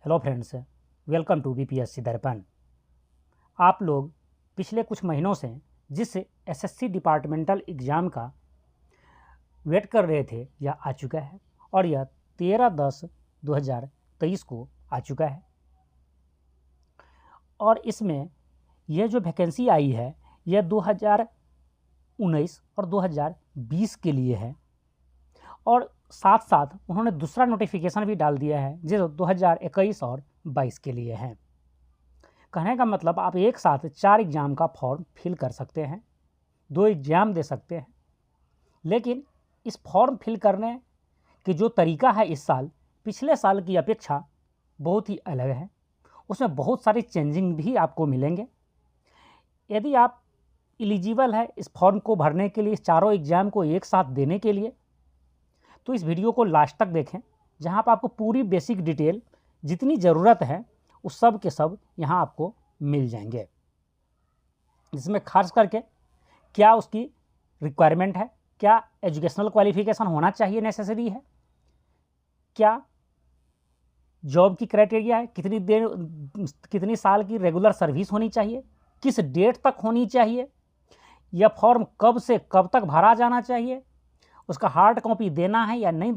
Hello friends, welcome to BPSC Darpan. आप लोग पिछले कुछ महीनों से जिस एसएससी डिपार्टमेंटल एग्ज़ाम का वेट कर रहे थे यह आ चुका है और यह 13/10/2023 को आ चुका है। और इसमें यह जो वैकेंसी आई है यह 2019 और 2020 के लिए है और साथ साथ उन्होंने दूसरा नोटिफिकेशन भी डाल दिया है जो 2021 और 22 के लिए है। कहने का मतलब आप एक साथ 4 एग्ज़ाम का फॉर्म फिल कर सकते हैं, 2 एग्ज़ाम दे सकते हैं। लेकिन इस फॉर्म फिल करने की जो तरीका है इस साल पिछले साल की अपेक्षा बहुत ही अलग है। उसमें बहुत सारी चेंजिंग भी आपको मिलेंगे। यदि आप एलिजिबल है इस फॉर्म को भरने के लिए, चारों एग्ज़ाम को एक साथ देने के लिए, तो इस वीडियो को लास्ट तक देखें, जहां पर आपको पूरी बेसिक डिटेल जितनी ज़रूरत है उस सब के सब यहाँ आपको मिल जाएंगे। जिसमें खास करके क्या उसकी रिक्वायरमेंट है, क्या एजुकेशनल क्वालिफिकेशन होना चाहिए नेसेसरी है, क्या जॉब की क्राइटेरिया है, कितनी साल की रेगुलर सर्विस होनी चाहिए, किस डेट तक होनी चाहिए, यह फॉर्म कब से कब तक भरा जाना चाहिए, उसका हार्ड कॉपी देना है या नहीं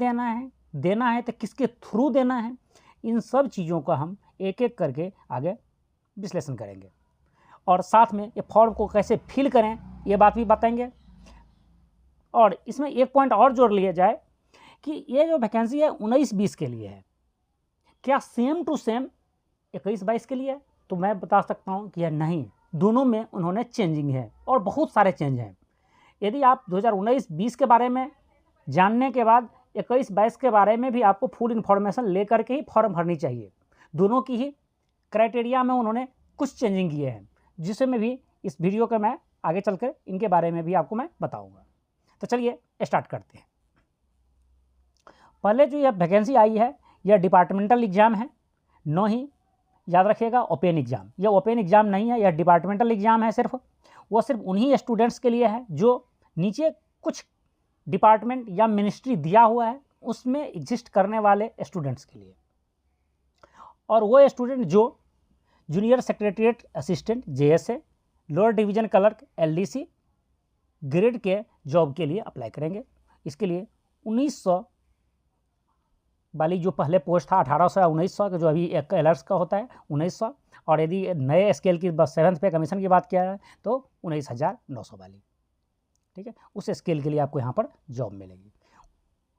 देना है तो किसके थ्रू देना है। इन सब चीज़ों का हम एक एक करके आगे विश्लेषण करेंगे और साथ में ये फॉर्म को कैसे फिल करें ये बात भी बताएंगे। और इसमें एक पॉइंट और जोड़ लिया जाए कि ये जो वैकेंसी है 19-20 के लिए है, क्या सेम टू सेम 21-22 के लिए है? तो मैं बता सकता हूँ कि यह नहीं, दोनों में उन्होंने चेंजिंग है और बहुत सारे चेंज हैं। यदि आप 2019-20 के बारे में जानने के बाद 21-22 के बारे में भी आपको फुल इन्फॉर्मेशन लेकर के ही फॉर्म भरनी चाहिए। दोनों की ही क्राइटेरिया में उन्होंने कुछ चेंजिंग किए हैं, जिसमें भी इस वीडियो के मैं आगे चलकर इनके बारे में भी आपको मैं बताऊंगा। तो चलिए स्टार्ट करते हैं। पहले जो यह वैकेंसी आई है यह डिपार्टमेंटल एग्ज़ाम है, न ही याद रखिएगा ओपन एग्ज़ाम। यह ओपन एग्ज़ाम नहीं है, यह डिपार्टमेंटल एग्ज़ाम है। वो सिर्फ उन्हीं स्टूडेंट्स के लिए है जो नीचे कुछ डिपार्टमेंट या मिनिस्ट्री दिया हुआ है उसमें एग्जिस्ट करने वाले स्टूडेंट्स के लिए, और वो स्टूडेंट जो junior secretariat assistant JSA, lower division clerk LDC grade के जॉब के लिए अप्लाई करेंगे। इसके लिए 1900 वाली जो पहले पोस्ट था 1800 या 1900 का, जो अभी एक क्लर्क्स का होता है 1900, और यदि नए स्केल की 7th पे कमीशन की बात किया है तो 19,900 वाली, ठीक है, उस स्केल के लिए आपको यहाँ पर जॉब मिलेगी।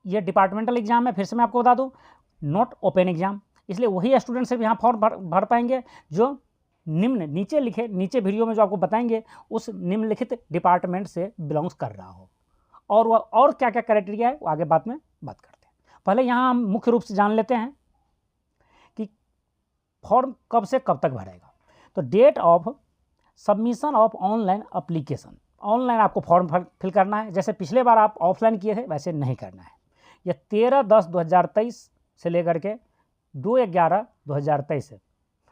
ये डिपार्टमेंटल एग्जाम है, फिर से मैं आपको बता दूँ, नॉट ओपन एग्जाम, इसलिए वही स्टूडेंट सिर्फ यहाँ फॉर्म भर पाएंगे जो नीचे वीडियो में जो आपको बताएंगे उस निम्नलिखित डिपार्टमेंट से बिलोंग्स कर रहा हो। और वह और क्या क्या क्राइटेरिया है वो आगे बाद में बात करते हैं। पहले यहाँ हम मुख्य रूप से जान लेते हैं कि फॉर्म कब से कब तक भरेगा। तो date of submission of online application, online आपको फॉर्म फिल करना है। जैसे पिछले बार आप ऑफलाइन किए थे वैसे नहीं करना है। यह 13/10/2023 से लेकर के 2/11/2023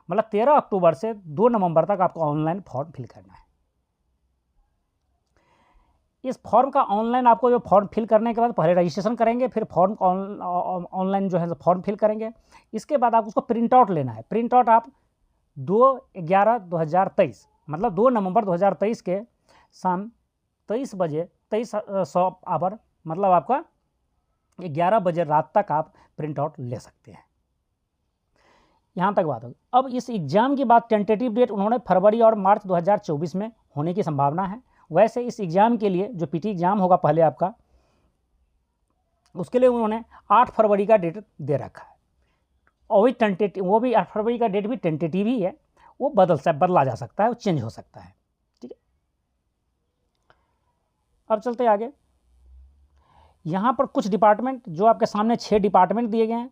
मतलब 13 अक्टूबर से 2 नवंबर तक आपको ऑनलाइन फॉर्म फिल करना है। इस फॉर्म का ऑनलाइन आपको जो फॉर्म फिल करने के बाद पहले रजिस्ट्रेशन करेंगे, फिर फॉर्म ऑनलाइन जो है फॉर्म फिल करेंगे। इसके बाद आप उसको प्रिंट आउट लेना है। प्रिंट आउट आप 2/11/2023 मतलब 2 नवंबर 2023 के शाम 23 बजे 2300 आवर मतलब आपका 11 बजे रात तक आप प्रिंट आउट ले सकते हैं। यहाँ तक बात होगी। अब इस एग्ज़ाम की बात टेंटेटिव डेट उन्होंने फरवरी और मार्च 2024 में होने की संभावना है। वैसे इस एग्ज़ाम के लिए जो PT एग्ज़ाम होगा पहले आपका, उसके लिए उन्होंने 8 फरवरी का डेट दे रखा है। और वही टेंटेटिव, वो भी 8 फरवरी का डेट भी टेंटेटिव ही है, वो बदला जा सकता है, वो चेंज हो सकता है, ठीक है। अब चलते आगे। यहाँ पर कुछ डिपार्टमेंट जो आपके सामने 6 डिपार्टमेंट दिए गए हैं,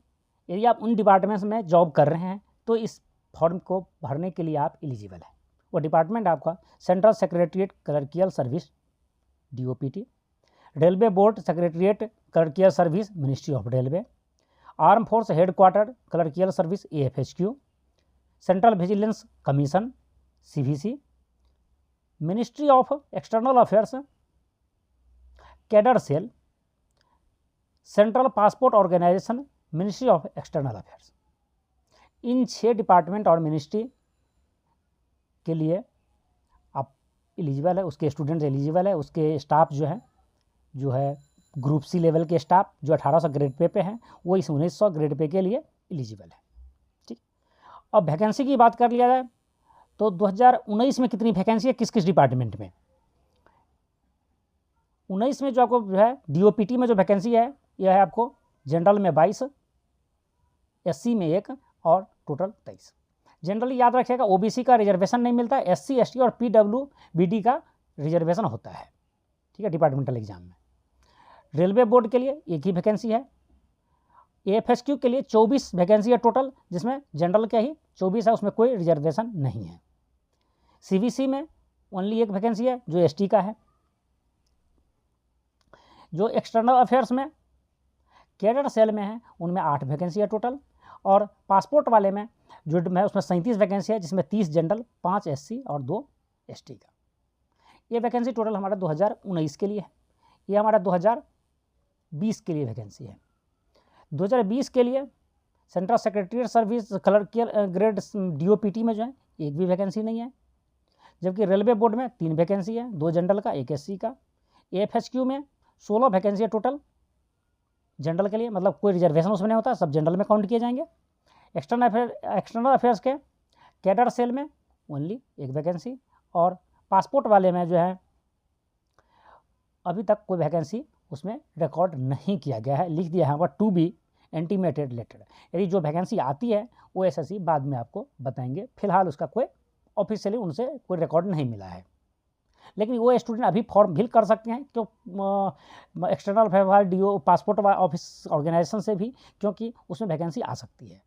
यदि आप उन डिपार्टमेंट्स में जॉब कर रहे हैं तो इस फॉर्म को भरने के लिए आप एलिजिबल हैं। वो डिपार्टमेंट आपका central secretariat clerical service DOPT, railway board secretariat clerical service ministry of railway, arm force headquarter clerical service AFHQ, central vigilance commission CVC, ministry of external affairs cadre cell, central passport organisation ministry of external affairs. इन 6 department और ministry के लिए आप eligible है, उसके students eligible है, उसके staff जो है ग्रुप सी लेवल के स्टाफ जो 1800 ग्रेड पे हैं वो इस 1900 ग्रेड पे के लिए एलिजिबल है। ठीक, अब वैकेंसी की बात कर लिया जाए तो 2019 में कितनी वैकेंसी है किस किस डिपार्टमेंट में। 19 में जो आपको जो है DOPT में जो वैकेंसी है यह है आपको जनरल में 22, SC में 1 और टोटल 23। जनरली याद रखिएगा OBC का रिजर्वेशन नहीं मिलता, SC ST और PWBD का रिजर्वेशन होता है। ठीक है, डिपार्टमेंटल एग्जाम में। रेलवे बोर्ड के लिए एक ही वैकेंसी है। AFSQ के लिए 24 वैकेंसी है टोटल, जिसमें जनरल के ही 24 है, उसमें कोई रिजर्वेशन नहीं है। CBC में ओनली एक वैकेंसी है जो ST का है। जो एक्सटर्नल अफेयर्स में कैडर सेल में है उनमें 8 वैकेंसी है टोटल, और पासपोर्ट वाले में जो है उसमें 37 वैकेंसी है, जिसमें 30 जनरल, 5 SC और 2 ST का। ये वैकेंसी टोटल हमारा 2019 के लिए है। ये हमारा 2020 के लिए वैकेंसी है। 2020 के लिए central secretariat service clerical grade DOPT में जो है एक भी वैकेंसी नहीं है, जबकि रेलवे बोर्ड में 3 वैकेंसी है, 2 जनरल का, 1 SC का। AFSQ में 16 वैकेंसी है टोटल जनरल के लिए, मतलब कोई रिजर्वेशन उसमें नहीं होता, सब जनरल में काउंट किए जाएंगे। एक्सटर्नल अफेयर्स के कैडर सेल में ओनली एक वैकेंसी, और पासपोर्ट वाले में जो है अभी तक कोई वैकेंसी उसमें रिकॉर्ड नहीं किया गया है, लिख दिया है वह टू बी इंटीमेटेड लेटर। यदि जो वैकेंसी आती है वो SSC बाद में आपको बताएंगे, फिलहाल उसका कोई ऑफिशियली उनसे कोई रिकॉर्ड नहीं मिला है। लेकिन वो स्टूडेंट अभी फॉर्म फिल कर सकते हैं तो external affair DO passport office organisation से भी, क्योंकि उसमें वैकेंसी आ सकती है।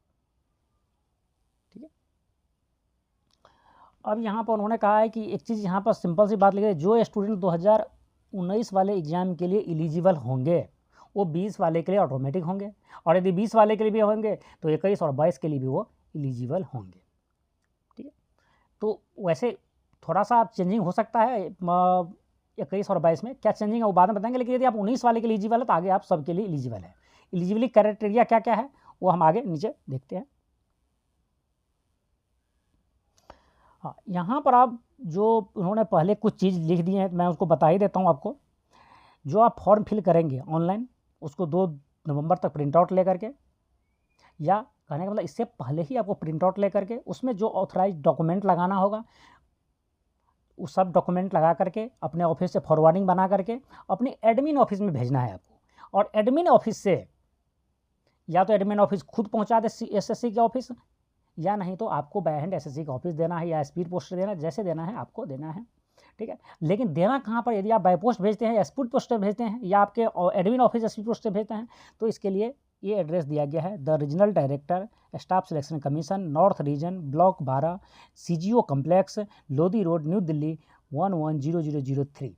ठीक है, अब यहाँ पर उन्होंने कहा है कि एक चीज़ यहाँ पर सिंपल सी बात लिखी है, जो स्टूडेंट 2019 वाले एग्जाम के लिए एलिजिबल होंगे वो 20 वाले के लिए ऑटोमेटिक होंगे, और यदि 20 वाले के लिए भी होंगे तो 21 और 22 के लिए भी वो एलिजिबल होंगे। ठीक है, तो वैसे थोड़ा सा चेंजिंग हो सकता है 21 और 22 में, क्या चेंजिंग है वो बाद में बताएंगे, लेकिन यदि आप 19 वाले के लिए एलिजिबल है तो आगे आप सबके लिए एलिजिबल है। एलिजिबिलिटी क्राइटेरिया क्या क्या है वो हम आगे नीचे देखते हैं। हाँ, यहाँ पर आप जो उन्होंने पहले कुछ चीज़ लिख दी है मैं उसको बता ही देता हूँ आपको। जो आप फॉर्म फिल करेंगे ऑनलाइन उसको 2 नवंबर तक प्रिंट आउट ले करके, या कहने का मतलब इससे पहले ही आपको प्रिंट आउट ले करके उसमें जो ऑथराइज डॉक्यूमेंट लगाना होगा उस सब डॉक्यूमेंट लगा करके अपने ऑफिस से फॉरवर्डिंग बना करके अपने एडमिन ऑफिस में भेजना है आपको, और एडमिन ऑफिस से या तो एडमिन ऑफिस खुद पहुंचा दे SSC के ऑफिस, या नहीं तो आपको बाय हैंड SSC का ऑफिस देना है या स्पीड पोस्ट देना है, जैसे देना है आपको देना है। ठीक है, लेकिन देना कहाँ पर, यदि आप बाय पोस्ट भेजते हैं या स्पीड पोस्ट भेजते हैं या आपके एडमिन ऑफिस स्पीड पोस्ट भेजते हैं तो इसके लिए ये एड्रेस दिया गया है, the regional director staff selection commission, north region, block 12, CGO complex, Lodhi road, new Delhi 110003।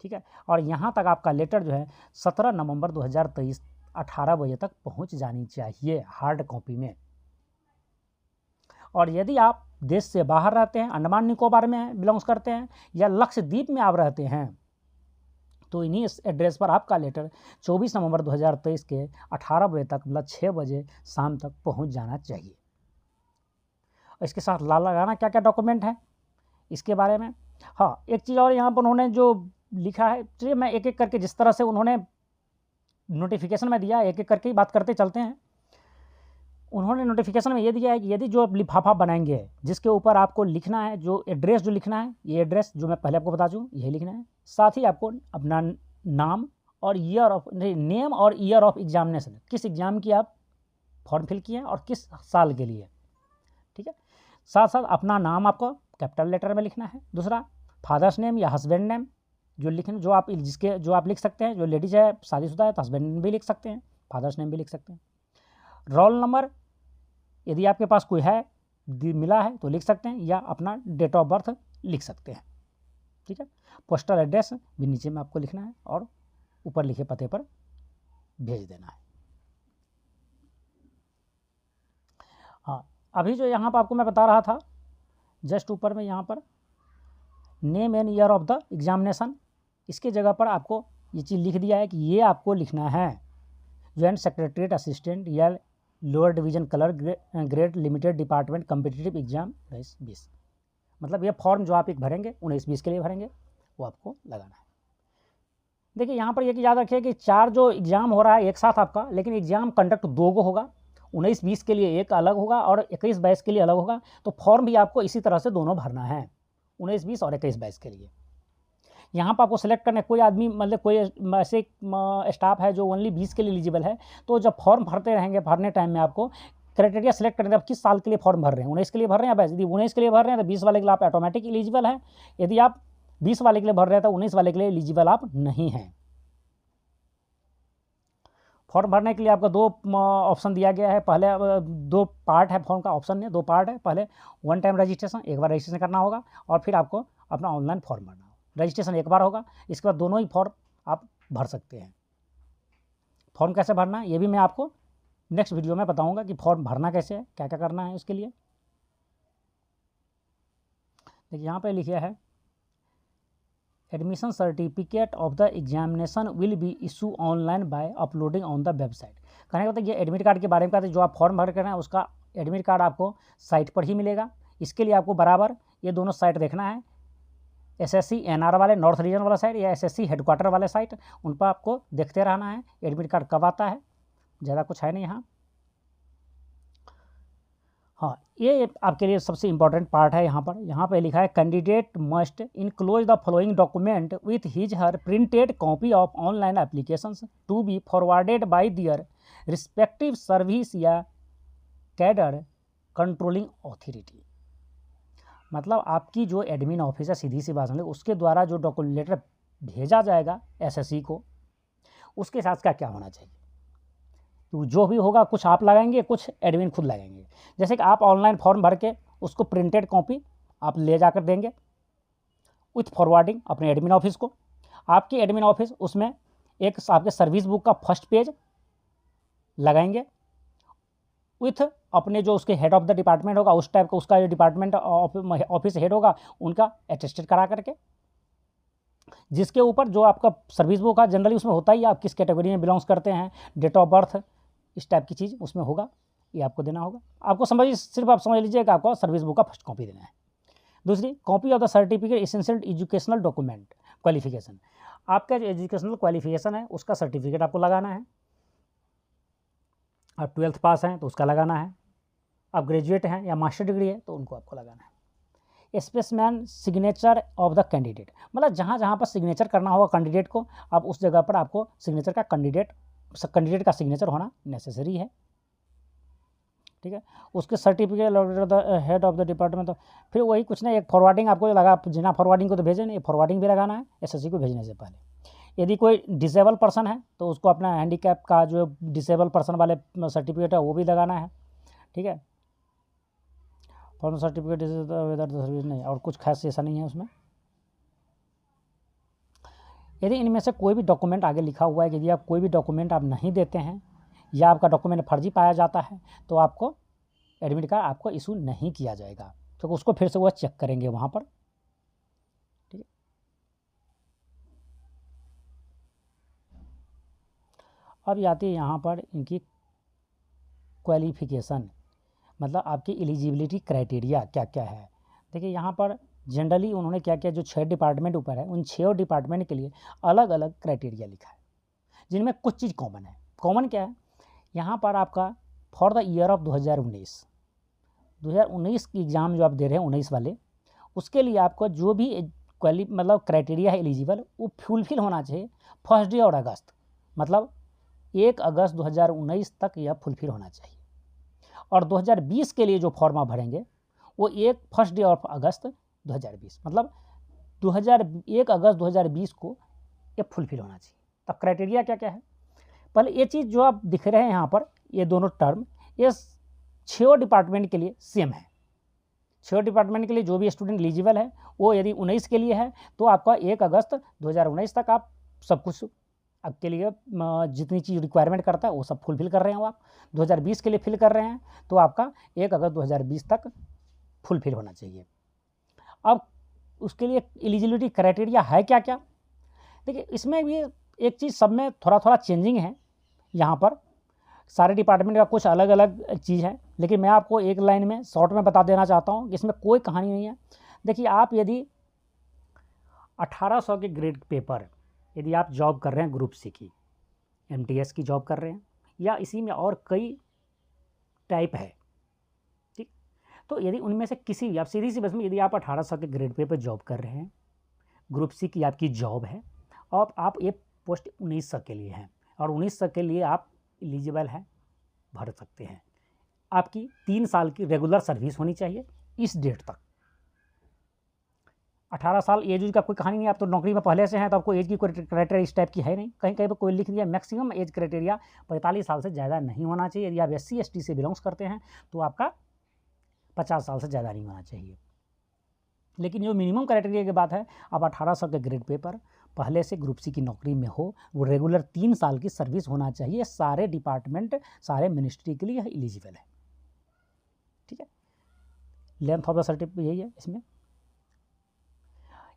ठीक है, और यहाँ तक आपका लेटर जो है 17 नवंबर 2023 18 बजे तक पहुँच जानी चाहिए हार्ड कॉपी में। और यदि आप देश से बाहर रहते हैं, अंडमान निकोबार में बिलोंग्स करते हैं या लक्षद्वीप में आप रहते हैं, तो इन्हीं एड्रेस पर आपका लेटर 24 नवंबर 2023 के 18 बजे तक, मतलब 6 बजे शाम तक पहुंच जाना चाहिए। इसके साथ लगाना क्या क्या डॉक्यूमेंट है इसके बारे में। हाँ, एक चीज़ और यहाँ पर उन्होंने जो लिखा है, चलिए मैं एक एक करके जिस तरह से उन्होंने नोटिफिकेशन में दिया एक एक करके ही बात करते चलते हैं। उन्होंने नोटिफिकेशन में ये दिया है कि यदि जो आप लिफाफा बनाएंगे जिसके ऊपर आपको लिखना है, जो एड्रेस जो लिखना है, ये एड्रेस जो मैं पहले आपको बता दूँ यही लिखना है, साथ ही आपको अपना नाम और नेम और ईयर ऑफ एग्जामिनेशन, किस एग्ज़ाम की आप फॉर्म फिल किए हैं और किस साल के लिए। ठीक है, साथ साथ अपना नाम आपको कैपिटल लेटर में लिखना है। दूसरा, फादर्स नेम या हस्बैंड नेम जो आप लिख सकते हैं, जो लेडीज़ है शादीशुदा है तो हस्बैंड नेम भी लिख सकते हैं, फादर्स नेम भी लिख सकते हैं। रोल नंबर यदि आपके पास कोई है मिला है तो लिख सकते हैं, या अपना डेट ऑफ बर्थ लिख सकते हैं। ठीक है, पोस्टल एड्रेस भी नीचे में आपको लिखना है और ऊपर लिखे पते पर भेज देना है। हाँ, अभी जो यहाँ पर आपको मैं बता रहा था जस्ट ऊपर में यहाँ पर name and year of the examination, इसके जगह पर आपको ये चीज़ लिख दिया है कि ये आपको लिखना है जॉइंट सेक्रेटरीट असिस्टेंट या lower division colour grade limited department competitive exam 19-20। मतलब ये फॉर्म जो आप एक भरेंगे 19-20 के लिए भरेंगे वो आपको लगाना है। देखिए यहाँ पर ये याद रखिए कि 4 जो एग्ज़ाम हो रहा है एक साथ आपका, लेकिन एग्ज़ाम कंडक्ट 2 को होगा। 19-20 के लिए एक अलग होगा और 21-22 के लिए अलग होगा। तो फॉर्म भी आपको इसी तरह से दोनों भरना है, 19-20 और 21-22 के लिए। यहाँ पर आपको सेलेक्ट करना है, कोई आदमी मतलब कोई ऐसे स्टाफ है जो ओनली 20 के लिए एलिजिबल है, तो जब फॉर्म भरते रहेंगे, भरने टाइम में आपको क्राइटेरिया सेलेक्ट करना है आप किस साल के लिए फॉर्म भर रहे हैं, 19 के लिए भर रहे हैं। यदि 19 के लिए भर रहे हैं तो 20 वाले के लिए आप ऑटोमेटिक एलिजिबल हैं। यदि आप 20 वाले के लिए भर रहे हैं तो 19 वाले के लिए एलिजिबल आप नहीं हैं। फॉर्म भरने के लिए आपको 2 ऑप्शन दिया गया है। पहले 2 पार्ट है फॉर्म का, ऑप्शन में 2 पार्ट है। पहले 1 टाइम रजिस्ट्रेशन, एक बार रजिस्ट्रेशन करना होगा, और फिर आपको अपना ऑनलाइन फॉर्म भरना होगा। रजिस्ट्रेशन एक बार होगा, इसके बाद दोनों ही फॉर्म आप भर सकते हैं। फॉर्म कैसे भरना है ये भी मैं आपको नेक्स्ट वीडियो में बताऊंगा कि फॉर्म भरना कैसे है, क्या क्या करना है उसके लिए। देखिए यहाँ पे लिखा है admission certificate of the examination will be issue online by uploading on the website. कहने का मतलब ये एडमिट कार्ड के बारे में कहते हैं, जो आप फॉर्म भर कर रहे हैं उसका एडमिट कार्ड आपको साइट पर ही मिलेगा। इसके लिए आपको बराबर ये दोनों साइट देखना है, SSC NR वाले नॉर्थ रीजन वाला साइट या SSC हेडक्वार्टर वाले साइट, उन पर आपको देखते रहना है एडमिट कार्ड कब आता है। ज़्यादा कुछ है नहीं यहाँ। हाँ, ये आपके लिए सबसे इम्पॉर्टेंट पार्ट है। यहाँ पर लिखा है candidate must enclose the following document with his her printed copy of online applications to be forwarded by their respective service या कैडर कंट्रोलिंग अथॉरिटी। मतलब आपकी जो एडमिन ऑफिस है, सीधी सी बात समझे, उसके द्वारा जो डॉक्यूमेंट लेटर भेजा जाएगा SSC को, उसके साथ क्या क्या होना चाहिए। तो जो भी होगा कुछ आप लगाएंगे, कुछ एडमिन खुद लगाएंगे। जैसे कि आप ऑनलाइन फॉर्म भर के उसको प्रिंटेड कॉपी आप ले जाकर देंगे विथ फॉरवर्डिंग अपने एडमिन ऑफिस को। आपकी एडमिन ऑफिस उसमें एक आपके सर्विस बुक का फर्स्ट पेज लगाएंगे विथ अपने जो उसके हेड ऑफ द डिपार्टमेंट होगा, उस टाइप का उसका जो डिपार्टमेंट ऑफिस हेड होगा उनका अटेस्टेड करा करके, जिसके ऊपर जो आपका सर्विस बुक का जनरली उसमें होता ही, आप किस कैटेगरी में बिलोंग्स करते हैं, डेट ऑफ बर्थ, इस टाइप की चीज़ उसमें होगा, ये आपको देना होगा। आपको समझिए, सिर्फ आप समझ लीजिए कि आपको सर्विस बुक का फर्स्ट कॉपी देना है। दूसरी, copy of the certificate essential educational document qualification. आपका जो एजुकेशनल क्वालिफिकेशन है उसका सर्टिफिकेट आपको लगाना है। आप 12th पास हैं तो उसका लगाना है, आप ग्रेजुएट हैं या मास्टर डिग्री है तो उनको आपको लगाना है। Spaceman signature of the candidate, मतलब जहाँ जहाँ पर सिग्नेचर करना होगा कैंडिडेट को, आप उस जगह पर आपको सिग्नेचर का कैंडिडेट का सिग्नेचर होना नेसेसरी है। ठीक है, उसके certificate the head of the department. तो फिर वही कुछ नहीं, एक फॉरवर्डिंग आपको लगा, जिना फॉरवर्डिंग को तो भेजे नहीं, फॉरवर्डिंग भी लगाना है SSC को भेजने से पहले। यदि कोई डिसेबल पर्सन है तो उसको अपना हैंडीकैप का जो डिसेबल पर्सन वाले सर्टिफिकेट है वो भी लगाना है। ठीक है, फॉर्म सर्टिफिकेट वेदर सर्विस नहीं, और कुछ खास ऐसा नहीं है उसमें। यदि इनमें से कोई भी डॉक्यूमेंट आगे लिखा हुआ है, यदि आप कोई भी डॉक्यूमेंट आप नहीं देते हैं या आपका डॉक्यूमेंट फर्जी पाया जाता है तो आपको एडमिट कार्ड आपको इशू नहीं किया जाएगा, क्योंकि उसको फिर से वो चेक करेंगे वहाँ पर। ठीक है, अब आती है यहाँ पर इनकी क्वालिफिकेशन, मतलब आपकी एलिजिबिलिटी क्राइटेरिया क्या क्या है। देखिए यहाँ पर जनरली उन्होंने क्या किया, जो 6 डिपार्टमेंट ऊपर है उन 6 डिपार्टमेंट के लिए अलग अलग क्राइटेरिया लिखा है, जिनमें कुछ चीज़ कॉमन है। कॉमन क्या है, यहाँ पर आपका फॉर द ईयर ऑफ 2019 की एग्ज़ाम जो आप दे रहे हैं 19 वाले, उसके लिए आपको जो भी मतलब क्राइटेरिया है एलिजिबल, वो फुलफिल होना चाहिए 1 डे और अगस्त, मतलब 1 अगस्त 2019 तक यह फुलफिल होना चाहिए। और 2020 के लिए जो फॉर्म आप भरेंगे वो 1 डे ऑफ अगस्त 2020, मतलब 1 अगस्त 2020 को ये फुलफिल होना चाहिए। तब क्राइटेरिया क्या क्या है, पहले ये चीज़ जो आप दिख रहे हैं यहाँ पर, ये दोनों टर्म ये 6 डिपार्टमेंट के लिए सेम है। 6 डिपार्टमेंट के लिए जो भी स्टूडेंट एलिजिबल है, वो यदि 19 के लिए है तो आपका 1 अगस्त 2019 तक आप सब कुछ आपके लिए जितनी चीज़ रिक्वायरमेंट करता है वो सब फुलफिल कर रहे हैं। आप 2020 के लिए फिल कर रहे हैं तो आपका 1 अगस्त 2020 तक फुलफिल होना चाहिए। अब उसके लिए एलिजिबिलिटी क्राइटेरिया है क्या क्या, देखिए इसमें भी एक चीज़ सब में थोड़ा थोड़ा चेंजिंग है। यहाँ पर सारे डिपार्टमेंट का कुछ अलग अलग चीज़ है, लेकिन मैं आपको एक लाइन में शॉर्ट में बता देना चाहता हूँ कि इसमें कोई कहानी नहीं है। देखिए, आप यदि 1800 के ग्रेड पेपर यदि आप जॉब कर रहे हैं ग्रुप सी की, MTS की जॉब कर रहे हैं, या इसी में और कई टाइप है, ठीक, तो यदि उनमें से किसी भी, आप सीधी सी बस में, यदि आप 1800 के ग्रेड पे जॉब कर रहे हैं, ग्रुप सी की आपकी जॉब है, और आप ये पोस्ट 1900 के लिए हैं, और 1900 के लिए आप एलिजिबल हैं, भर सकते हैं। आपकी 3 साल की रेगुलर सर्विस होनी चाहिए इस डेट तक। 18 साल एज का कोई कहानी नहीं, आप तो नौकरी में पहले से हैं, तो आपको एज की कोई क्राइटेरिया इस टाइप की है नहीं। कहीं कहीं पर कोई लिख दिया मैक्सिमम एज क्राइटेरिया 45 साल से ज़्यादा नहीं होना चाहिए। यदि आप SC ST से बिलोंग्स करते हैं तो आपका 50 साल से ज़्यादा नहीं होना चाहिए। लेकिन जो मिनिमम क्राइटेरिया की बात है, आप 1800 के ग्रेड पेपर पहले से ग्रुप सी की नौकरी में हो, वो रेगुलर 3 साल की सर्विस होना चाहिए। सारे डिपार्टमेंट, सारे मिनिस्ट्री के लिए एलिजिबल है, ठीक है। लेंथ ऑफ द सर्टिफिकेट यही है इसमें।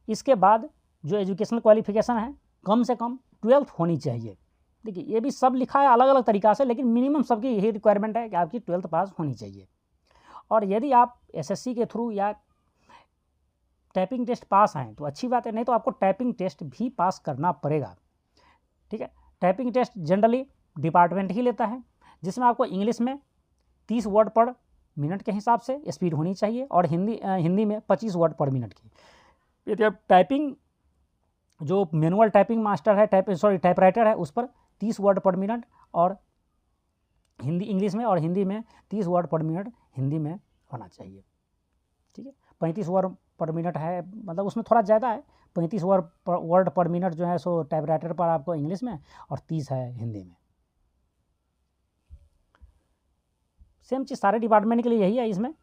इसके बाद जो एजुकेशनल क्वालिफिकेशन है, कम से कम 12th होनी चाहिए। देखिए, ये भी सब लिखा है अलग अलग तरीक़ा से, लेकिन मिनिमम सबकी यही रिक्वायरमेंट है कि आपकी 12th पास होनी चाहिए। और यदि आप SSC के थ्रू या टाइपिंग टेस्ट पास हैं तो अच्छी बात है, नहीं तो आपको टाइपिंग टेस्ट भी पास करना पड़ेगा, ठीक है। टाइपिंग टेस्ट जनरली डिपार्टमेंट ही लेता है, जिसमें आपको इंग्लिश में 30 वर्ड पर मिनट के हिसाब से स्पीड होनी चाहिए, और हिंदी में 25 वर्ड पर मिनट की। यदि आप टाइपिंग, जो मैनुअल टाइपिंग मास्टर है, टाइपराइटर है, उस पर 30 वर्ड पर मिनट, और हिंदी इंग्लिश में, और हिंदी में 30 वर्ड पर मिनट हिंदी में होना चाहिए, ठीक है। 35 वर्ड पर मिनट है, मतलब उसमें थोड़ा ज़्यादा है। 35 वर्ड पर मिनट जो है सो टाइपराइटर पर आपको इंग्लिश में, और 30 है हिंदी में। सेम चीज़ सारे डिपार्टमेंट के लिए यही है। इसमें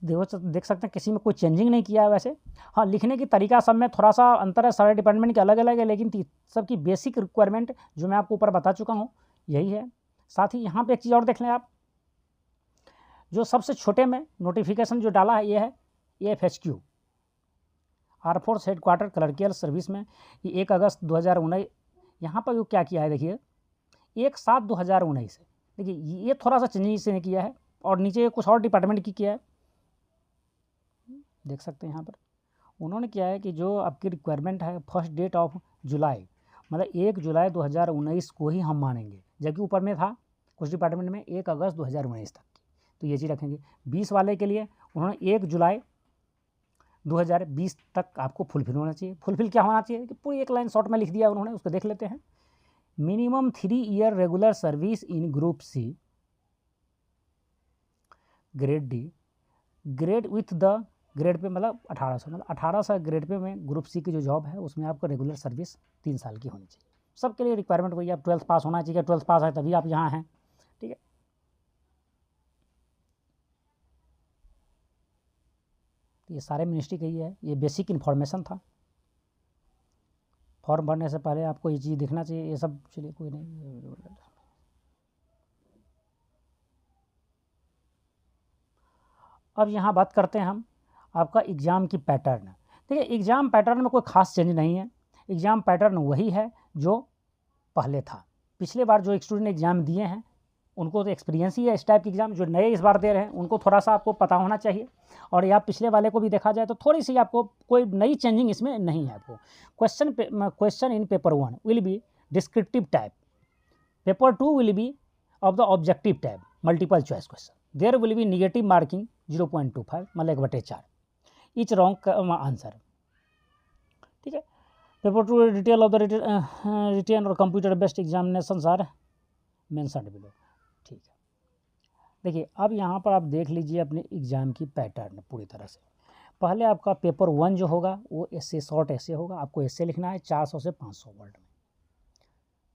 देख सकते हैं किसी में कोई चेंजिंग नहीं किया है वैसे। हाँ, लिखने की तरीका सब में थोड़ा सा अंतर है, सारे डिपार्टमेंट के अलग अलग है, लेकिन सबकी बेसिक रिक्वायरमेंट जो मैं आपको ऊपर बता चुका हूँ यही है। साथ ही यहाँ पे एक चीज़ और देख लें आप, जो सबसे छोटे में नोटिफिकेशन जो डाला है ये है AFHQ, arm force headquarter clerical service में, ये 1 अगस्त 2019। यहाँ पर जो क्या किया है देखिए, 1/7/2019 है। देखिए, ये थोड़ा सा चेंजिंग इसने किया है, और नीचे कुछ और डिपार्टमेंट की किया है, देख सकते हैं यहाँ पर। उन्होंने किया है कि जो आपकी रिक्वायरमेंट है 1 डेट ऑफ जुलाई, मतलब 1 जुलाई 2019 को ही हम मानेंगे, जबकि ऊपर में था कुछ डिपार्टमेंट में 1 अगस्त 2019 तक की, तो ये चीज़ रखेंगे। 20 वाले के लिए उन्होंने 1 जुलाई 2020 तक आपको फुलफिल होना चाहिए। फुलफिल क्या होना चाहिए कि पूरी एक लाइन शॉर्ट में लिख दिया उन्होंने, उसको देख लेते हैं। Minimum 3 year regular service in group C grade D, grade with the grade pay, मतलब 1800, मतलब 1800 ग्रेड पे में ग्रुप सी की जो जॉब है उसमें आपको रेगुलर सर्विस 3 साल की होनी चाहिए। सबके लिए रिक्वायरमेंट वही है, आप 12th पास होना चाहिए, 12th पास है तभी आप यहाँ हैं, ठीक है। ये सारे मिनिस्ट्री का ही है, ये बेसिक इन्फॉर्मेशन था। फॉर्म भरने से पहले आपको ये चीज़ देखना चाहिए, ये सब चलिए कोई नहीं। अब यहाँ बात करते हैं हम आपका एग्ज़ाम की पैटर्न। देखिए, एग्ज़ाम पैटर्न में कोई ख़ास चेंज नहीं है, एग्ज़ाम पैटर्न वही है जो पहले था। पिछले बार जो स्टूडेंट एग्ज़ाम दिए हैं उनको तो एक्सपीरियंस ही है इस टाइप की एग्ज़ाम, जो नए इस बार दे रहे हैं उनको थोड़ा सा आपको पता होना चाहिए। और या पिछले वाले को भी देखा जाए तो थोड़ी सी आपको कोई नई चेंजिंग इसमें नहीं है। आपको question in paper 1 will be descriptive type, paper 2 will be of the objective type, multiple choice question, there will be negative marking 0.25, मतलब 1/4, ईच रॉन्ग आंसर, ठीक है। Paper 2 detail of the written और computer based examination are mentioned below, ठीक है। देखिए, अब यहाँ पर आप देख लीजिए अपने एग्ज़ाम की पैटर्न पूरी तरह से। पहले आपका पेपर 1 जो होगा वो ऐसे शॉर्ट ऐसे होगा, आपको ऐसे लिखना है 400 से 500 वर्ड में।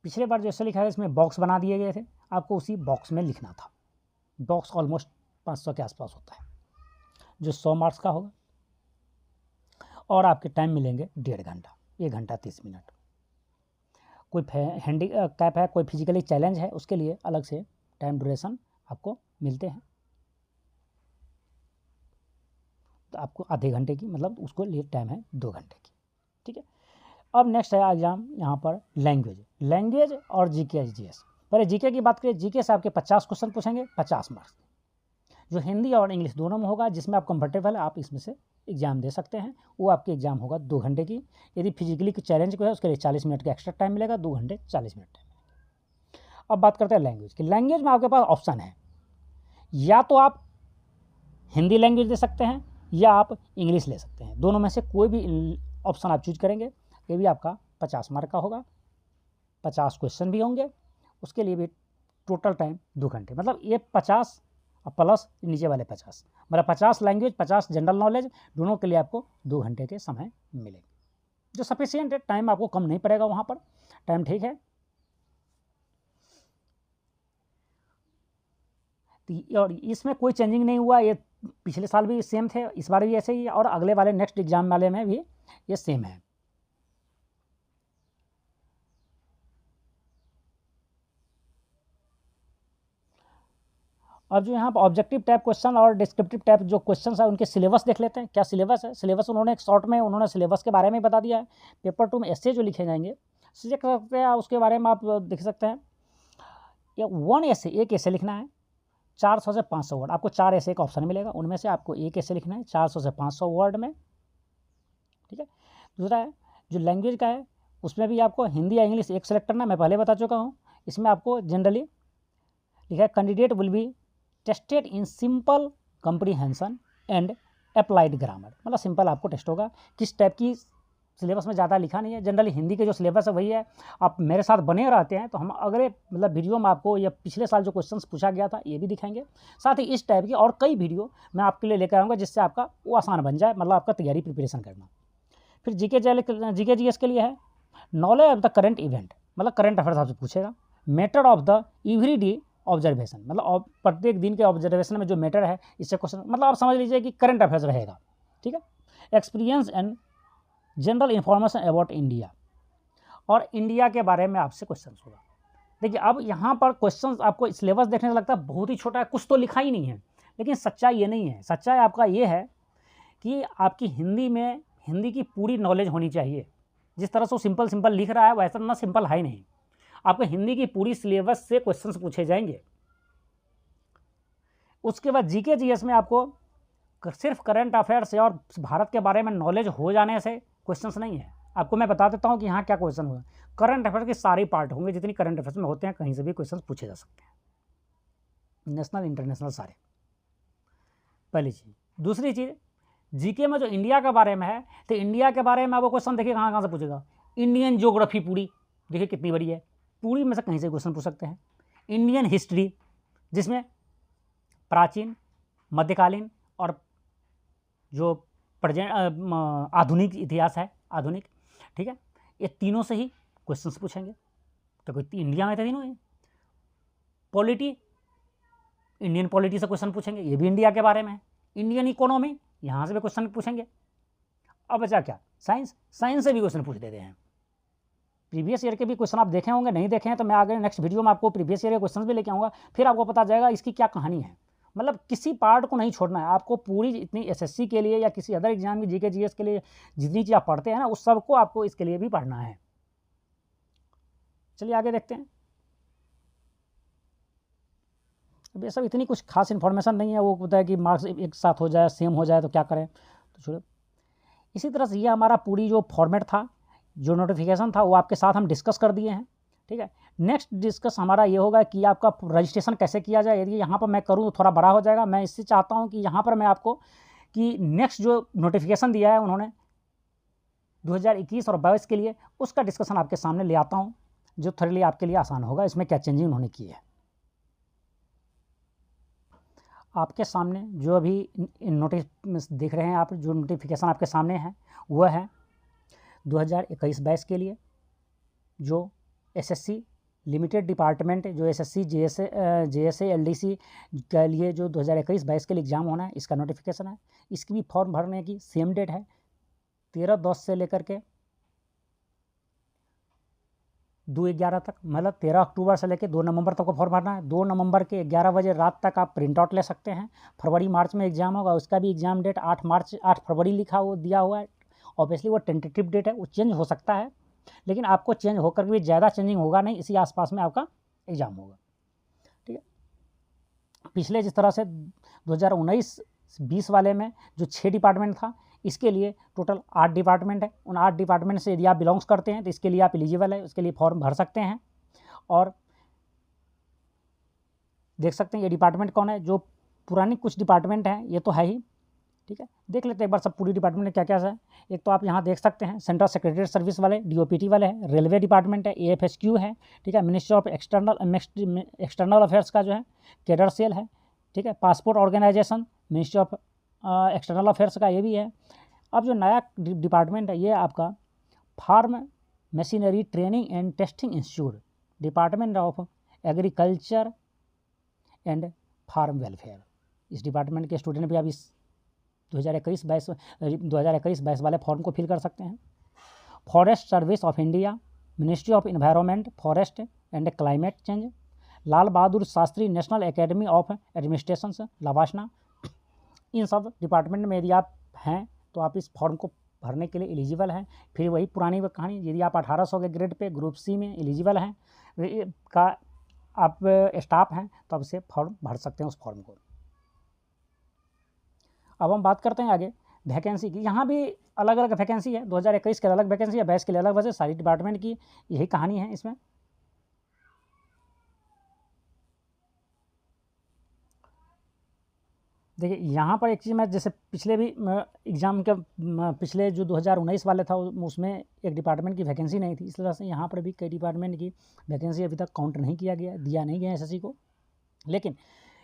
पिछले बार जो ऐसे लिखा है इसमें बॉक्स बना दिए गए थे, आपको उसी बॉक्स में लिखना था। बॉक्स ऑलमोस्ट 500 के आसपास होता है, जो 100 मार्क्स का होगा, और आपके टाइम मिलेंगे 1.5 घंटा, 1 घंटा 30 मिनट। कोई हैंडी कैप है, कोई फिजिकली चैलेंज है, उसके लिए अलग से टाइम ड्यूरेशन आपको मिलते हैं, तो आपको आधे घंटे की, मतलब उसको लिए टाइम है 2 घंटे की, ठीक है। अब नेक्स्ट है एग्जाम यहाँ पर लैंग्वेज और GK GS। पहले जीके की बात करें, जीके से आपके 50 क्वेश्चन पूछेंगे, 50 मार्क्स, जो हिंदी और इंग्लिश दोनों में होगा, जिसमें आप कंफर्टेबल है आप इसमें से एग्जाम दे सकते हैं। वो आपके एग्जाम होगा 2 घंटे की। यदि फिजिकली चैलेंज को है उसके लिए 40 मिनट का एक्स्ट्रा टाइम मिलेगा, 2 घंटे 40 मिनट टाइम मिलेगा। अब बात करते हैं लैंग्वेज की। लैंग्वेज में आपके पास ऑप्शन है, या तो आप हिंदी लैंग्वेज दे सकते हैं या आप इंग्लिश ले सकते हैं। दोनों में से कोई भी ऑप्शन आप चूज करेंगे, ये भी आपका 50 मार्क का होगा, 50 क्वेश्चन भी होंगे, उसके लिए भी टोटल टाइम 2 घंटे। मतलब ये 50 और प्लस नीचे वाले 50, मतलब 50 लैंग्वेज 50 जनरल नॉलेज, दोनों के लिए आपको 2 घंटे के समय मिलेंगे, जो सफिशियंट है। टाइम आपको कम नहीं पड़ेगा, वहाँ पर टाइम ठीक है। और इसमें कोई चेंजिंग नहीं हुआ, ये पिछले साल भी सेम थे, इस बार भी ऐसे ही, और अगले वाले नेक्स्ट एग्जाम वाले में भी ये सेम है। अब जो यहाँ पर ऑब्जेक्टिव टाइप क्वेश्चन और डिस्क्रिप्टिव टाइप जो क्वेश्चन है उनके सिलेबस देख लेते हैं। क्या सिलेबस है? सिलेबस उन्होंने एक शॉर्ट में उन्होंने सिलेबस के बारे में बता दिया है। पेपर 2 में ऐसे जो लिखे जाएंगे देख सकते हैं, उसके बारे में आप देख सकते हैं। या 1 ऐसे, एक ऐसे लिखना है 400 से 500 वर्ड, आपको 4 ऐसे का ऑप्शन मिलेगा, उनमें से आपको एक ऐसे लिखना है 400 से 500 वर्ड में, ठीक है। दूसरा है जो लैंग्वेज का है, उसमें भी आपको हिंदी या इंग्लिश एक सेलेक्ट करना, मैं पहले बता चुका हूँ। इसमें आपको जनरली लिखा है candidate will be tested in simple comprehension and applied grammar, मतलब सिंपल आपको टेस्ट होगा। किस टाइप की सिलेबस में ज़्यादा लिखा नहीं है, जनरली हिंदी के जो सिलेबस है वही है। आप मेरे साथ बने रहते हैं तो हम अगले मतलब वीडियो में आपको या पिछले साल जो क्वेश्चंस पूछा गया था ये भी दिखाएंगे, साथ ही इस टाइप की और कई वीडियो मैं आपके लिए लेकर आऊँगा, जिससे आपका वो आसान बन जाए, मतलब आपका तैयारी प्रिपरेशन करना। फिर जीके जीएस के लिए है knowledge of the current event, मतलब करंट अफेयर्स आपसे पूछेगा। Matter of the everyday observation, मतलब प्रत्येक दिन के ऑब्जर्वेशन में जो मैटर है इससे क्वेश्चन, मतलब आप समझ लीजिए कि करंट अफेयर्स रहेगा, ठीक है। Experience and general information about India, और इंडिया के बारे में आपसे क्वेश्चन होगा। देखिए अब यहाँ पर क्वेश्चन आपको सिलेबस देखने से लगता है बहुत ही छोटा है, कुछ तो लिखा ही नहीं है, लेकिन सच्चाई ये नहीं है। सच्चाई आपका ये है कि आपकी हिंदी में हिंदी की पूरी नॉलेज होनी चाहिए। जिस तरह से वो सिंपल लिख रहा है वैसा ना सिंपल है ही नहीं। आपको हिंदी की पूरी सिलेबस से क्वेश्चंस पूछे जाएंगे। उसके बाद जीके जीएस में आपको सिर्फ करंट अफेयर से और भारत के बारे में नॉलेज हो जाने से क्वेश्चंस नहीं है। आपको मैं बता देता हूँ कि यहाँ क्या क्वेश्चन होगा। करंट अफेयर के सारे पार्ट होंगे, जितनी करंट अफेयर्स में होते हैं कहीं से भी क्वेश्चन पूछे जा सकते हैं, नेशनल इंटरनेशनल सारे, पहली चीज़। दूसरी चीज़, जीके में जो इंडिया के बारे में है, तो इंडिया के बारे में आपको क्वेश्चन देखिए कहाँ से पूछेगा। इंडियन ज्योग्राफी पूरी देखिए कितनी बड़ी है, पूरी में से कहीं से क्वेश्चन पूछ सकते हैं। इंडियन हिस्ट्री, जिसमें प्राचीन, मध्यकालीन और जो प्रेजेंट आधुनिक इतिहास है, आधुनिक, ठीक है, ये तीनों से ही क्वेश्चंस पूछेंगे। तो कोई इंडिया में तो तीनों है। पॉलिटी, इंडियन पॉलिटी से क्वेश्चन पूछेंगे, ये भी इंडिया के बारे में है। इंडियन इकोनॉमी, यहाँ से भी क्वेश्चन पूछेंगे। अब बचा क्या? साइंस, साइंस से भी क्वेश्चन पूछ देते हैं। प्रीवियस ईयर के भी क्वेश्चन आप देखे होंगे, नहीं देखे हैं तो मैं आगे नेक्स्ट वीडियो में आपको प्रीवियस ईयर के क्वेश्चन भी लेके आऊँगा, फिर आपको पता जाएगा इसकी क्या कहानी है। मतलब किसी पार्ट को नहीं छोड़ना है आपको, पूरी इतनी एसएससी के लिए या किसी अदर एग्जाम की जीके जीएस के लिए जितनी चीज़ आप पढ़ते हैं ना, उस सबको आपको इसके लिए भी पढ़ना है। चलिए आगे देखते हैं। अब ये सब इतनी कुछ खास इन्फॉर्मेशन नहीं है, वो होता है कि मार्क्स एक साथ हो जाए, सेम हो जाए तो क्या करें, तो छोड़ो। इसी तरह से ये हमारा पूरी जो फॉर्मेट था, जो नोटिफिकेशन था, वो आपके साथ हम डिस्कस कर दिए हैं, ठीक है। नेक्स्ट डिस्कस हमारा ये होगा कि आपका रजिस्ट्रेशन कैसे किया जाए। यदि यहाँ पर मैं करूँ तो थोड़ा बड़ा हो जाएगा, मैं इससे चाहता हूँ कि यहाँ पर मैं आपको कि नेक्स्ट जो नोटिफिकेशन दिया है उन्होंने 2021 और 22 के लिए, उसका डिस्कशन आपके सामने ले आता हूँ, जो थोड़ी आपके लिए आसान होगा। इसमें क्या चेंजिंग उन्होंने की है आपके सामने, जो अभी नोटिस देख रहे हैं आप, जो नोटिफिकेशन आपके सामने है वह है 2021-22 के लिए, जो एसएससी लिमिटेड डिपार्टमेंट, जो एसएससी जेएसए एलडीसी के लिए जो 2021-22 के लिए एग्ज़ाम होना है, इसका नोटिफिकेशन है। इसकी भी फॉर्म भरने की सेम डेट है 13/10 से लेकर के 2/11 तक, मतलब 13 अक्टूबर से लेकर 2 नवंबर तक को फॉर्म भरना है। 2 नवंबर के 11 बजे रात तक आप प्रिंट आउट ले सकते हैं। फरवरी मार्च में एग्ज़ाम होगा, उसका भी एग्ज़ाम डेट 8 फरवरी लिखा वो दिया हुआ है। ऑब्वियसली वो टेंटेटिव डेट है, वो चेंज हो सकता है, लेकिन आपको चेंज होकर भी ज़्यादा चेंजिंग होगा नहीं, इसी आसपास में आपका एग्ज़ाम होगा। ठीक है, पिछले जिस तरह से 2019-20 वाले में जो 6 डिपार्टमेंट था, इसके लिए टोटल 8 डिपार्टमेंट है। उन 8 डिपार्टमेंट से यदि आप बिलोंग्स करते हैं तो इसके लिए आप एलिजिबल है, उसके लिए फॉर्म भर सकते हैं। और देख सकते हैं ये डिपार्टमेंट कौन है, जो पुरानी कुछ डिपार्टमेंट हैं ये तो है ही। ठीक है, देख लेते हैं एक बार सब पूरी डिपार्टमेंट में क्या क्या है। एक तो आप यहाँ देख सकते हैं सेंट्रल सेक्रेटरीट सर्विस वाले, DOPT वाले हैं, रेलवे डिपार्टमेंट है, AFSQ है। ठीक है, मिनिस्ट्री ऑफ एक्सटर्नल अफेयर्स का जो है कैडर सेल है। ठीक है, passport organisation, ministry of external affairs का ये भी है। अब जो नया डिपार्टमेंट है ये आपका farm machinery training and testing institute, department of agriculture and farm welfare. इस डिपार्टमेंट के स्टूडेंट भी अब इस 2021-22 वाले फॉर्म को फिल कर सकते हैं। Forest Service of India, Ministry of Environment, Forest and Climate Change, Lal Bahadur Shastri National Academy of Administration लवासना। इन सब डिपार्टमेंट में यदि आप हैं तो आप इस फॉर्म को भरने के लिए एलिजिबल हैं। फिर वही पुरानी कहानी, यदि आप 1800 के ग्रेड पे ग्रुप C में एलिजिबल हैं का आप स्टाफ हैं तो आप इसे फॉर्म भर सकते हैं उस फॉर्म को। अब हम बात करते हैं आगे वैकेंसी की। यहाँ भी अलग अलग वैकेंसी है, 2021 के अलग वैकेंसी है, 22 के लिए अलग वजह, सारी डिपार्टमेंट की यही कहानी है इसमें। देखिए यहाँ पर एक चीज़ मैं जैसे पिछले भी एग्ज़ाम के पिछले जो 2019 वाले था उसमें एक डिपार्टमेंट की वैकेंसी नहीं थी, इस तरह से यहाँ पर भी कई डिपार्टमेंट की वैकेंसी अभी तक काउंट नहीं किया गया, दिया नहीं गया SSC को। लेकिन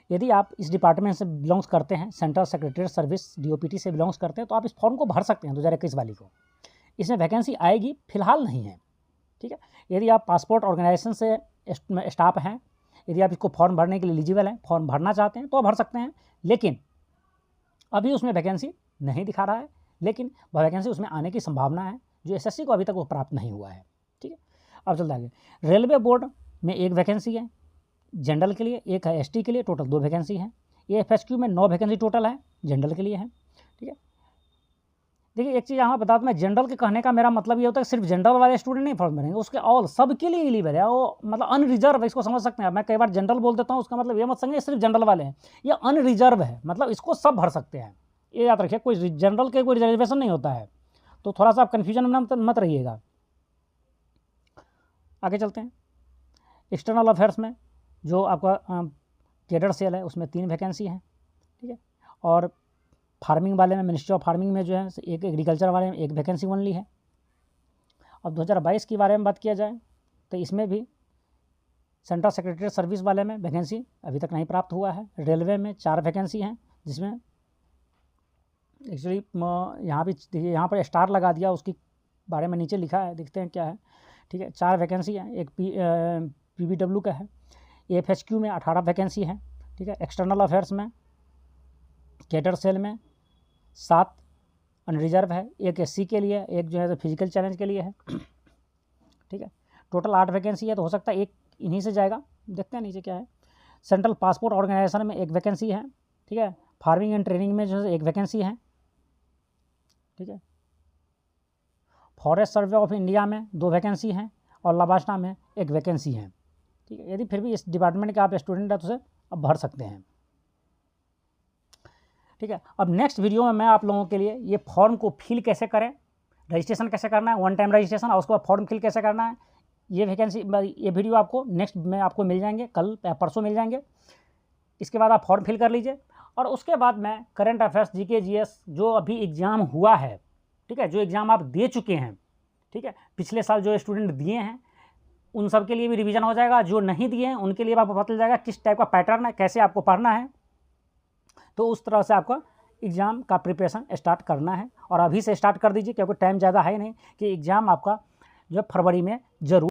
यदि आप इस डिपार्टमेंट से बिलोंग्स करते हैं, सेंट्रल सेक्रेटरीट सर्विस DOPT से बिलोंग्स करते हैं, तो आप इस फॉर्म को भर सकते हैं 2021 वाली को। इसमें वैकेंसी आएगी, फिलहाल नहीं है। ठीक है, यदि आप पासपोर्ट ऑर्गेनाइजेशन से स्टाफ हैं, यदि आप इसको फॉर्म भरने के लिए एलिजिबल हैं, फॉर्म भरना चाहते हैं तो भर सकते हैं। लेकिन अभी उसमें वैकेंसी नहीं दिखा रहा है, लेकिन वह वैकेंसी उसमें आने की संभावना है जो SSC को अभी तक वो प्राप्त नहीं हुआ है। ठीक है, अब चलते आगे। रेलवे बोर्ड में 1 वैकेंसी है जनरल के लिए, 1 है ST के लिए, टोटल 2 वैकेंसी हैं। AFSQ में 9 वैकेंसी टोटल है, जनरल के लिए है। ठीक है, देखिए एक चीज़ यहाँ बता दूँ मैं, जनरल के कहने का मेरा मतलब ये होता है कि सिर्फ जनरल वाले स्टूडेंट नहीं फॉर्म भरेंगे, उसके ऑल सबके लिए एलिजिबल है वो, मतलब अनरिजर्व, इसको समझ सकते हैं। मैं कई बार जनरल बोल देता हूँ, उसका मतलब ये मत समझिए सिर्फ जनरल वाले हैं, ये अनरिजर्व है, मतलब इसको सब भर सकते हैं। ये याद रखिए, कोई जनरल के कोई रिजर्वेशन नहीं होता है, तो थोड़ा सा आप कन्फ्यूजन में मत रहिएगा। आगे चलते हैं। एक्सटर्नल अफेयर्स में जो आपका कैडर सेल है उसमें 3 वैकेंसी हैं। ठीक है, और फार्मिंग वाले में, मिनिस्ट्री ऑफ फार्मिंग में जो है 1, एग्रीकल्चर वाले में 1 वैकेंसी ओनली है। अब 2022 के बारे में बात किया जाए तो इसमें भी सेंट्रल सेक्रेटरीट सर्विस वाले में वैकेंसी अभी तक नहीं प्राप्त हुआ है। रेलवे में 4 वैकेंसी हैं, जिसमें एक्चुअली यहाँ भी देखिए, यहाँ पर स्टार लगा दिया, उसकी बारे में नीचे लिखा है, देखते हैं क्या है। ठीक है, 4 वैकेंसी है, एक PBW का है। AFSQ में 18 वैकेंसी है। ठीक है, एक्सटर्नल अफेयर्स में कैडर सेल में 7 अनरिजर्व है, 1 SC के लिए, 1 जो है फिजिकल चैलेंज के लिए है। ठीक है, टोटल 8 वैकेंसी है, तो हो सकता है 1 इन्हीं से जाएगा। देखते हैं नीचे क्या है। सेंट्रल पासपोर्ट ऑर्गेनाइजेशन में 1 वैकेंसी है। ठीक है, फार्मिंग एंड ट्रेनिंग में जो है 1 वैकेंसी है। ठीक है, फॉरेस्ट सर्वे ऑफ इंडिया में 2 वैकेंसी हैं, और लवासना में 1 वैकेंसी है। ठीक है, यदि फिर भी इस डिपार्टमेंट के आप स्टूडेंट हैं तो उसे अब भर सकते हैं। ठीक है, अब नेक्स्ट वीडियो में मैं आप लोगों के लिए ये फॉर्म को फिल कैसे करें, रजिस्ट्रेशन कैसे करना है, 1 टाइम रजिस्ट्रेशन, और उसके बाद फॉर्म फिल कैसे करना है, ये वीडियो आपको नेक्स्ट में आपको मिल जाएंगे, कल या परसों मिल जाएंगे। इसके बाद आप फॉर्म फिल कर लीजिए, और उसके बाद मैं करंट अफेयर्स, GK GS जो अभी एग्ज़ाम हुआ है, ठीक है, जो एग्ज़ाम आप दे चुके हैं, ठीक है, पिछले साल जो स्टूडेंट दिए हैं उन सब के लिए भी रिवीजन हो जाएगा, जो नहीं दिए हैं उनके लिए आपको पता चल जाएगा किस टाइप का पैटर्न है, कैसे आपको पढ़ना है। तो उस तरह से आपका एग्ज़ाम का प्रिपरेशन स्टार्ट करना है, और अभी से स्टार्ट कर दीजिए, क्योंकि टाइम ज़्यादा है नहीं कि एग्ज़ाम आपका जो फरवरी में ज़रूर